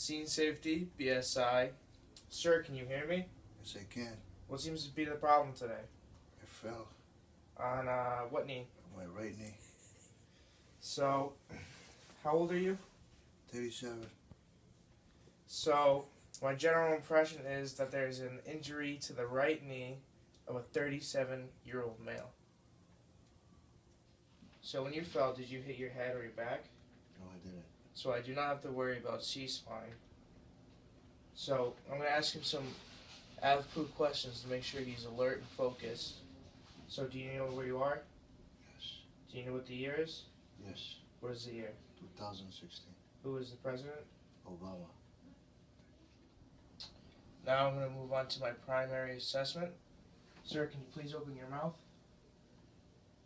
Scene Safety, BSI. Sir, can you hear me? Yes, I can. What seems to be the problem today? I fell On what knee? on my right knee. So, how old are you? 37. So, my general impression is that there's an injury to the right knee of a 37-year-old male. So, when you fell, did you hit your head or your back? No, I didn't. So, I do not have to worry about C-spine. So, I'm going to ask him some out-of-proof questions to make sure he's alert and focused. So, do you know where you are? Yes. Do you know what the year is? Yes. What is the year? 2016. Who is the president? Obama. Now I'm going to move on to my primary assessment. Sir, can you please open your mouth?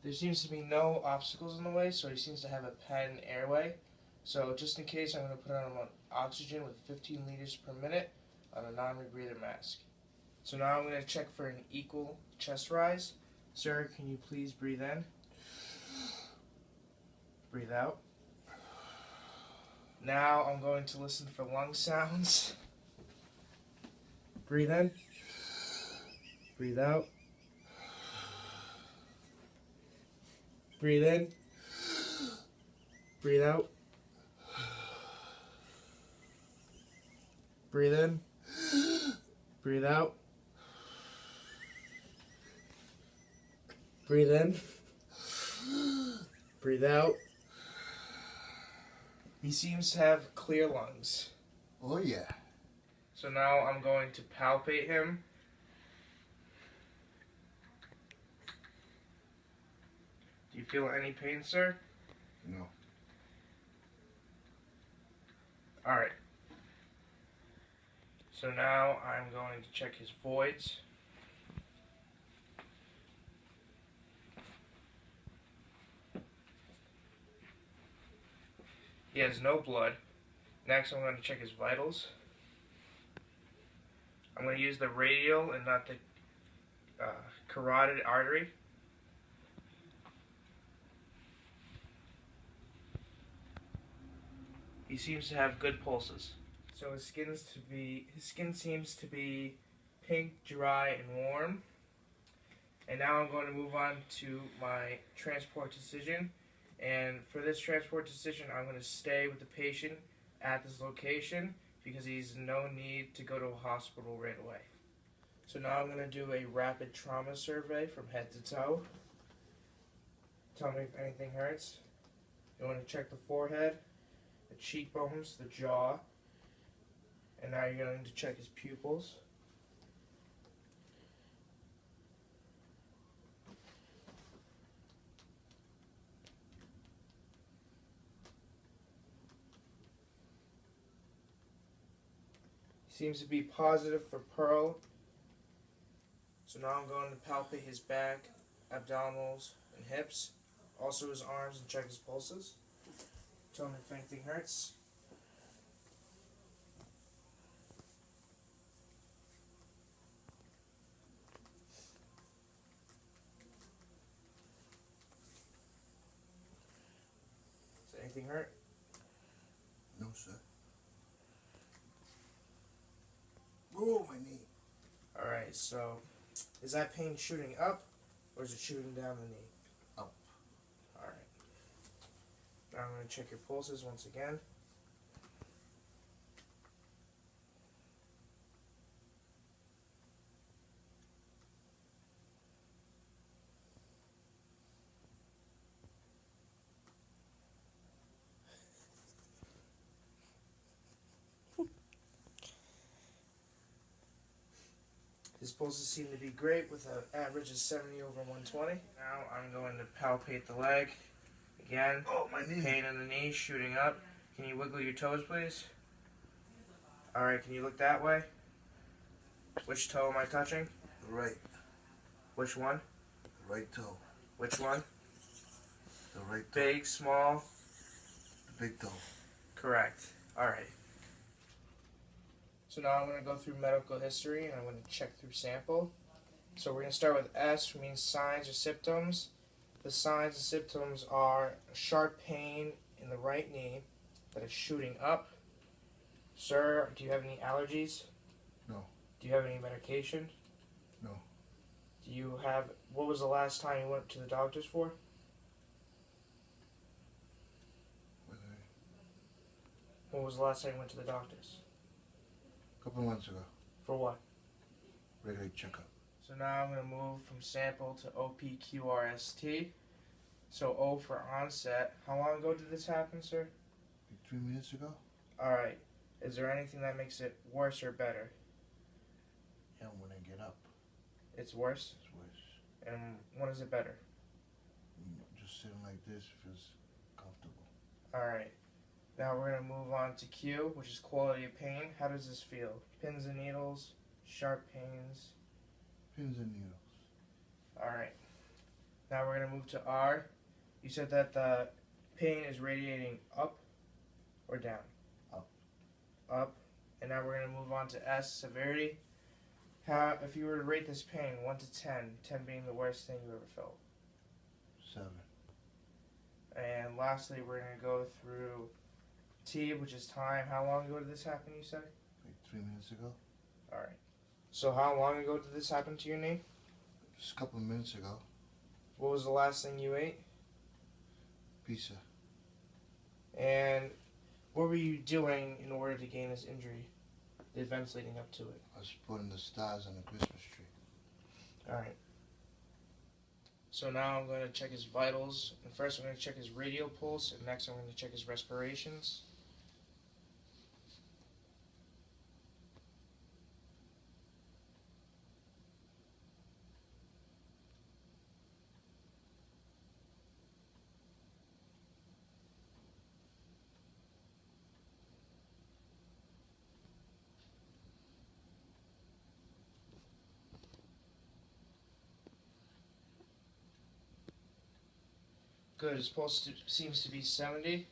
There seems to be no obstacles in the way, so he seems to have a patent airway. So just in case, I'm going to put him on oxygen with 15 liters per minute on a non-rebreather mask. So now I'm going to check for an equal chest rise. Sir, can you please breathe in? Breathe out. Now I'm going to listen for lung sounds. Breathe in. Breathe out. Breathe in. Breathe out. Breathe in. Breathe out. Breathe in. Breathe out. He seems to have clear lungs. Oh, yeah. So now I'm going to palpate him. Do you feel any pain, sir? No. Alright. So now I'm going to check his voids. He has no blood. Next I'm going to check his vitals. I'm going to use the radial and not the carotid artery. He seems to have good pulses. So his skin seems to be pink, dry, and warm. And now I'm going to move on to my transport decision. And for this transport decision, I'm going to stay with the patient at this location because he's no need to go to a hospital right away. So now I'm going to do a rapid trauma survey from head to toe. Tell me if anything hurts. You want to check the forehead, the cheekbones, the jaw, and now you're going to check his pupils. Seems to be positive for Pearl. So now I'm going to palpate his back, abdominals, and hips. Also his arms and check his pulses. Tell me if anything hurts. Does anything hurt? No, sir. Oh, my knee. Alright, so is that pain shooting up or is it shooting down the knee? Up. Alright. Now I'm going to check your pulses once again. His pulses seem to be great with an average of 70 over 120. Now I'm going to palpate the leg. Again, Oh, my knee. pain in the knee shooting up. Can you wiggle your toes, please? Alright, can you look that way? Which toe am I touching? The right. Which one? The right toe. Which one? The right toe. Big, small? The big toe. Correct. Alright. So now I'm going to go through medical history and I'm going to check through sample. So we're going to start with S, which means signs or symptoms. The signs and symptoms are sharp pain in the right knee that is shooting up, Sir, do you have any allergies? No. Do you have any medication? No. Do you have, what was the last time you went to the doctors for? When was the last time you went to the doctors? A couple months ago. For what? Regular checkup. So now I'm going to move from sample to OPQRST. So O for onset. How long ago did this happen, sir? Like 3 minutes ago? Alright. Is there anything that makes it worse or better? Yeah, when I get up. It's worse? It's worse. And when is it better? Just sitting like this feels comfortable. Alright. Now we're going to move on to Q, which is quality of pain. How does this feel? Pins and needles? Sharp pains? Pins and needles. Alright. Now we're going to move to R. You said that the pain is radiating up or down? Up. Up. And now we're going to move on to S, severity. How, if you were to rate this pain 1 to 10, 10 being the worst thing you ever felt. 7. And lastly, we're going to go through T, which is time. How long ago did this happen, you said? Like 3 minutes ago. Alright. So how long ago did this happen to your knee? Just a couple of minutes ago. What was the last thing you ate? Pizza. And what were you doing in order to gain this injury? The events leading up to it. I was putting the stars on the Christmas tree. Alright. So now I'm going to check his vitals. And first I'm going to check his radial pulse. And next I'm going to check his respirations. Good, his pulse seems to be 70.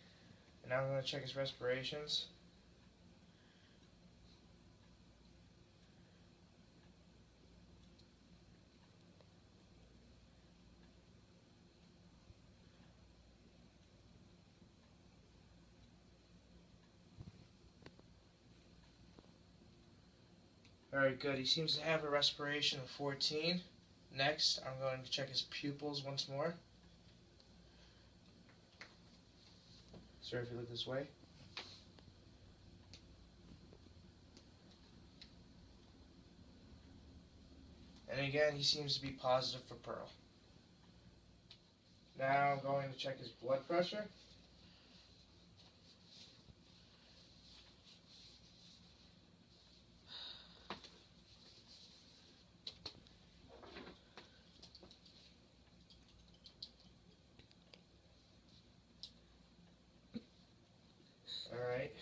And now I'm going to check his respirations. Alright, good. He seems to have a respiration of 14. Next, I'm going to check his pupils once more. Sir, if you look this way. And again, he seems to be positive for Pearl. Now I'm going to check his blood pressure. Alright.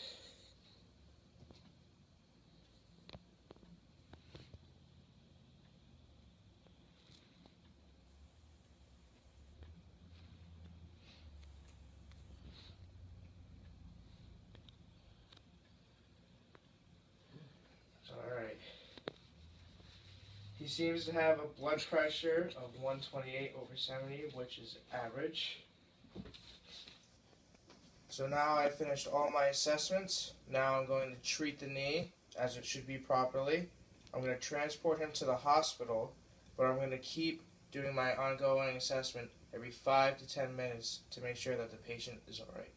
Alright. He seems to have a blood pressure of 128/70, which is average. So now I've finished all my assessments. Now I'm going to treat the knee as it should be properly. I'm going to transport him to the hospital, but I'm going to keep doing my ongoing assessment every 5 to 10 minutes to make sure that the patient is alright.